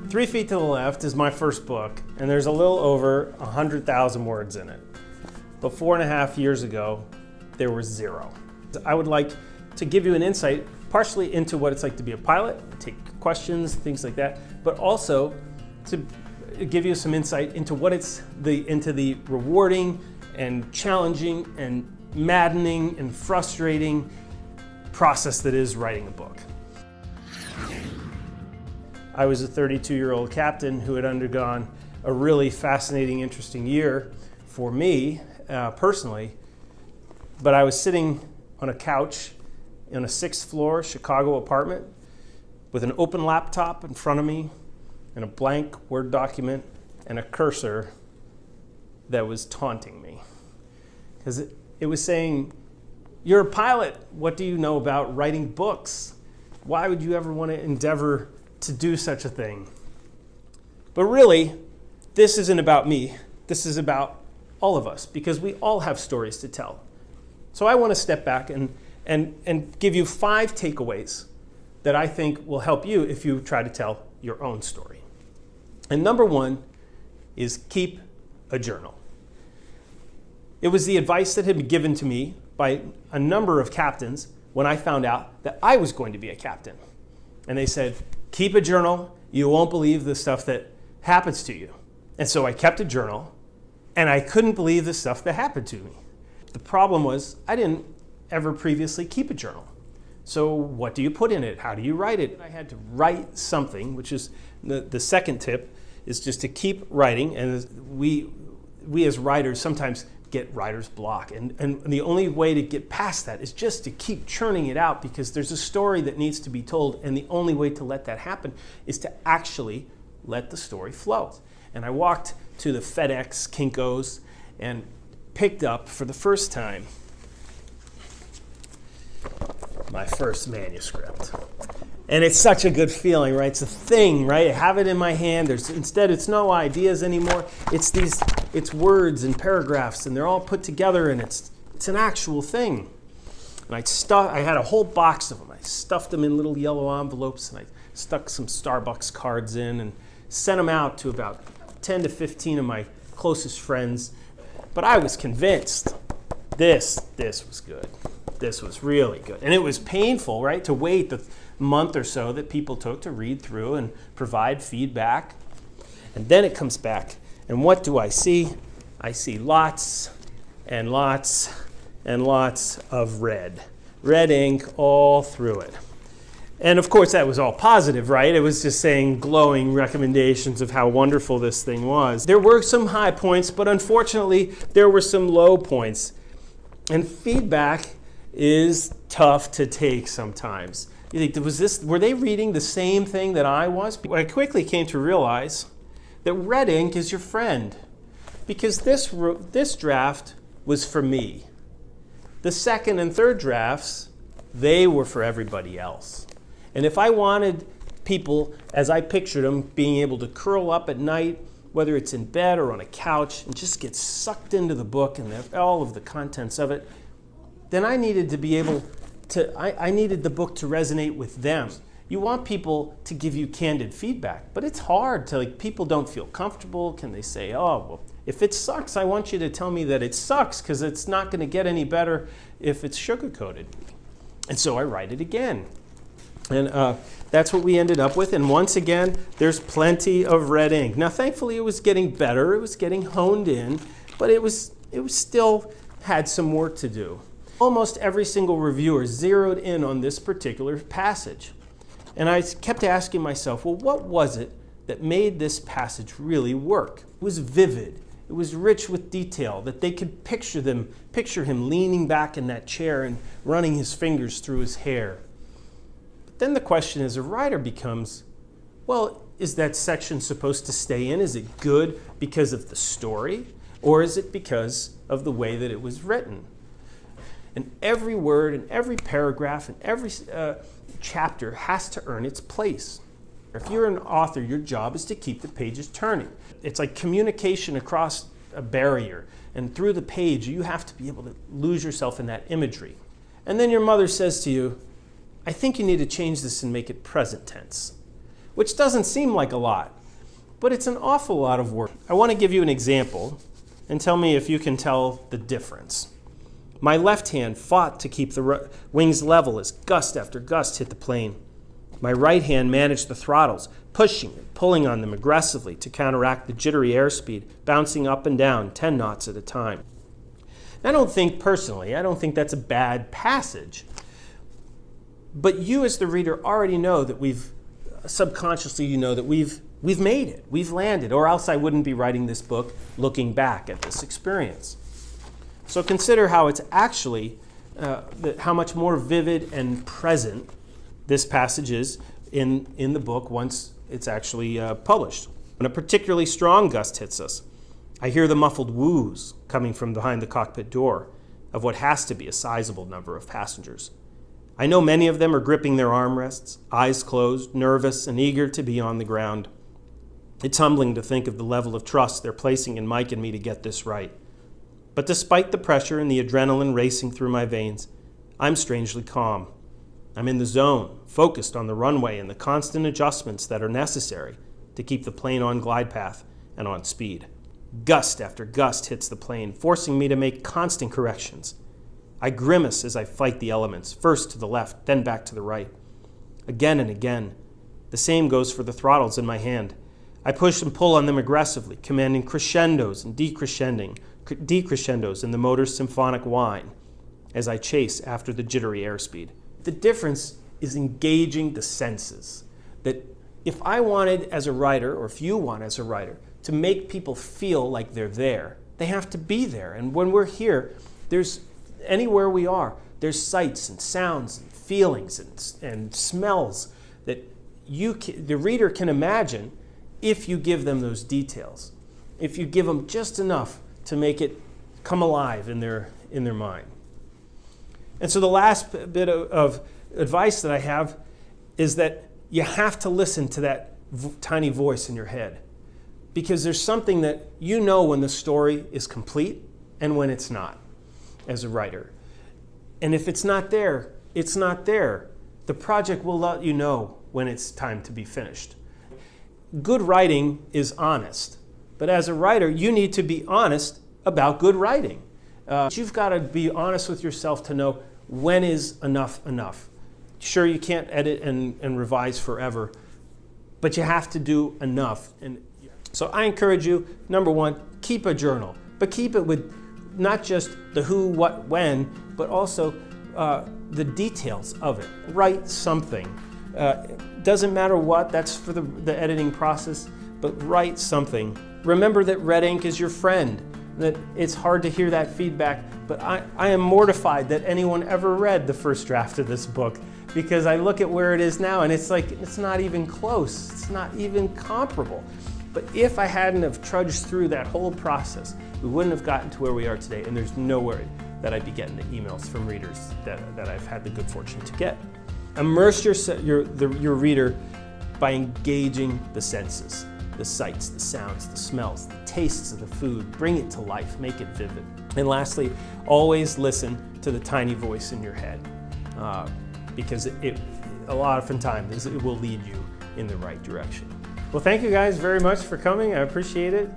3 Feet to the Left is my first book, and there's a little over 100,000 words in it. But 4.5 years ago, there were 0. I would like to give you an insight, partially into what it's like to be a pilot, take questions, things like that, but also to give you some insight into what into the rewarding and challenging and maddening and frustrating process that is writing a book. I was a 32-year-old captain who had undergone a really fascinating, interesting year for me personally, but I was sitting on a couch in a 6th floor Chicago apartment with an open laptop in front of me and a blank Word document and a cursor that was taunting me. Because it was saying, "You're a pilot, what do you know about writing books? Why would you ever want to endeavor to do such a thing?" But really, this isn't about me. This is about all of us, because we all have stories to tell. So I want to step back and give you 5 takeaways that I think will help you if you try to tell your own story. And number 1 is keep a journal. It was the advice that had been given to me by a number of captains when I found out that I was going to be a captain. And they said, keep a journal, you won't believe the stuff that happens to you. And so I kept a journal, and I couldn't believe the stuff that happened to me. The problem was I didn't ever previously keep a journal. So what do you put in it? How do you write it? I had to write something, which is the second tip, is just to keep writing. And we as writers sometimes get writer's block. And the only way to get past that is just to keep churning it out, because there's a story that needs to be told, and the only way to let that happen is to actually let the story flow. And I walked to the FedEx Kinko's and picked up for the first time my first manuscript. And it's such a good feeling, right? It's a thing, right? I have it in my hand. Instead, it's no ideas anymore. It's words and paragraphs, and they're all put together, and it's an actual thing. And I had a whole box of them. I stuffed them in little yellow envelopes, and I stuck some Starbucks cards in and sent them out to about 10 to 15 of my closest friends. But I was convinced this was good. This was really good. And it was painful, right, to wait the month or so that people took to read through and provide feedback. And then it comes back. And what do I see? I see lots and lots and lots of red ink all through it. And of course that was all positive, right? It was just saying glowing recommendations of how wonderful this thing was. There were some high points, but unfortunately there were some low points. And feedback is tough to take sometimes. You think, were they reading the same thing that I was? I quickly came to realize that red ink is your friend, because this draft was for me. The second and third drafts, they were for everybody else. And if I wanted people, as I pictured them, being able to curl up at night, whether it's in bed or on a couch, and just get sucked into the book and all of the contents of it, then I needed to be able to, I needed the book to resonate with them. You want people to give you candid feedback, but it's hard to, people don't feel comfortable. Can they say, oh, well, if it sucks, I want you to tell me that it sucks, because it's not going to get any better if it's sugar-coated. And so I write it again. And that's what we ended up with. And once again, there's plenty of red ink. Now, thankfully, it was getting better. It was getting honed in, but it was still had some work to do. Almost every single reviewer zeroed in on this particular passage. And I kept asking myself, well, what was it that made this passage really work? It was vivid. It was rich with detail, that they could picture him leaning back in that chair and running his fingers through his hair. But then the question as a writer becomes, well, is that section supposed to stay in? Is it good because of the story? Or is it because of the way that it was written? And every word and every paragraph and every chapter has to earn its place. If you're an author, your job is to keep the pages turning. It's like communication across a barrier. And through the page, you have to be able to lose yourself in that imagery. And then your mother says to you, I think you need to change this and make it present tense, which doesn't seem like a lot. but it's an awful lot of work. I want to give you an example and tell me if you can tell the difference. My left hand fought to keep the wings level as gust after gust hit the plane. My right hand managed the throttles, pushing and pulling on them aggressively to counteract the jittery airspeed, bouncing up and down 10 knots at a time. I don't think that's a bad passage. But you as the reader already know that subconsciously you know that we've made it, we've landed, or else I wouldn't be writing this book looking back at this experience. So consider how it's actually, how much more vivid and present this passage is in the book once it's actually published. When a particularly strong gust hits us, I hear the muffled woos coming from behind the cockpit door of what has to be a sizable number of passengers. I know many of them are gripping their armrests, eyes closed, nervous and eager to be on the ground. It's humbling to think of the level of trust they're placing in Mike and me to get this right. But despite the pressure and the adrenaline racing through my veins, I'm strangely calm. I'm in the zone, focused on the runway and the constant adjustments that are necessary to keep the plane on glide path and on speed. Gust after gust hits the plane, forcing me to make constant corrections. I grimace as I fight the elements, first to the left, then back to the right. Again and again. The same goes for the throttles in my hand. I push and pull on them aggressively, commanding crescendos and decrescendos in the motor's symphonic whine as I chase after the jittery airspeed. The difference is engaging the senses. That if I wanted as a writer, or if you want as a writer, to make people feel like they're there, they have to be there. And when we're here, anywhere we are, there's sights and sounds and feelings and smells that the reader can imagine if you give them those details, if you give them just enough to make it come alive in their mind. And so the last bit of advice that I have is that you have to listen to that tiny voice in your head, because there's something that you know when the story is complete and when it's not as a writer. And if it's not there, it's not there. The project will let you know when it's time to be finished. Good writing is honest, but as a writer, you need to be honest about good writing. You've got to be honest with yourself to know when is enough enough. Sure, you can't edit and revise forever, but you have to do enough. And so I encourage you, number one, keep a journal, but keep it with not just the who, what, when, but also the details of it. Write something. Doesn't matter what, that's for the editing process, but write something. Remember that red ink is your friend, that it's hard to hear that feedback, but I am mortified that anyone ever read the first draft of this book, because I look at where it is now and it's like, it's not even close, it's not even comparable. But if I hadn't have trudged through that whole process, we wouldn't have gotten to where we are today, and there's no worry that I'd be getting the emails from readers that I've had the good fortune to get. Immerse your reader by engaging the senses, the sights, the sounds, the smells, the tastes of the food. Bring it to life, make it vivid. And lastly, always listen to the tiny voice in your head, because a lot of times it will lead you in the right direction. Well, thank you guys very much for coming. I appreciate it.